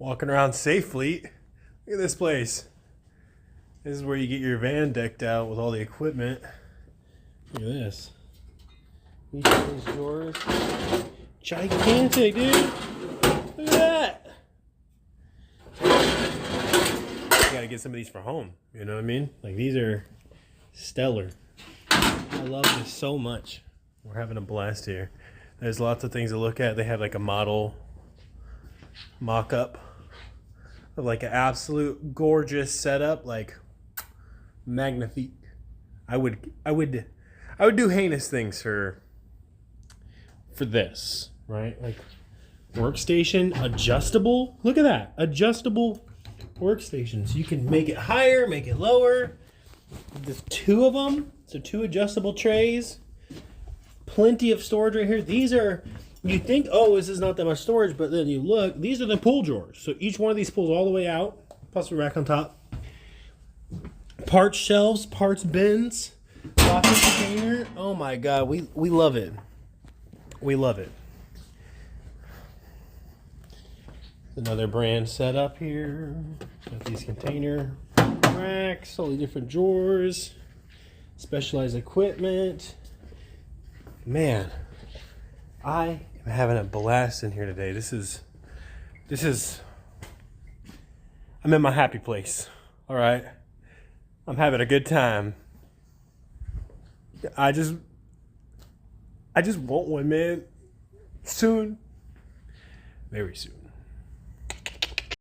Walking around Safe Fleet. Look at this place. This is where you get your van decked out with all the equipment. Look at this. Each of these drawers. Gigantic, dude. Look at that. You gotta get some of these for home. You know what I mean? Like, these are stellar. I love this so much. We're having a blast here. There's lots of things to look at. They have like a model mock-up of like an absolute gorgeous setup, like magnifique. I would do heinous things for this, right? Like workstation, adjustable. Look at that, adjustable workstation. So you can make it higher, make it lower. There's two of them, so two adjustable trays. Plenty of storage right here. These are, you think, oh, this is not that much storage, but then you look, these are the pull drawers. So each one of these pulls all the way out, plus a rack on top. Parts shelves, parts bins, coffee container. Oh my God, we love it. We love it. Another brand set up here. Got these container racks, all the different drawers, specialized equipment. Man, I am having a blast in here today. This is, I'm in my happy place. All right. I'm having a good time. I just want one, man. Soon. Very soon.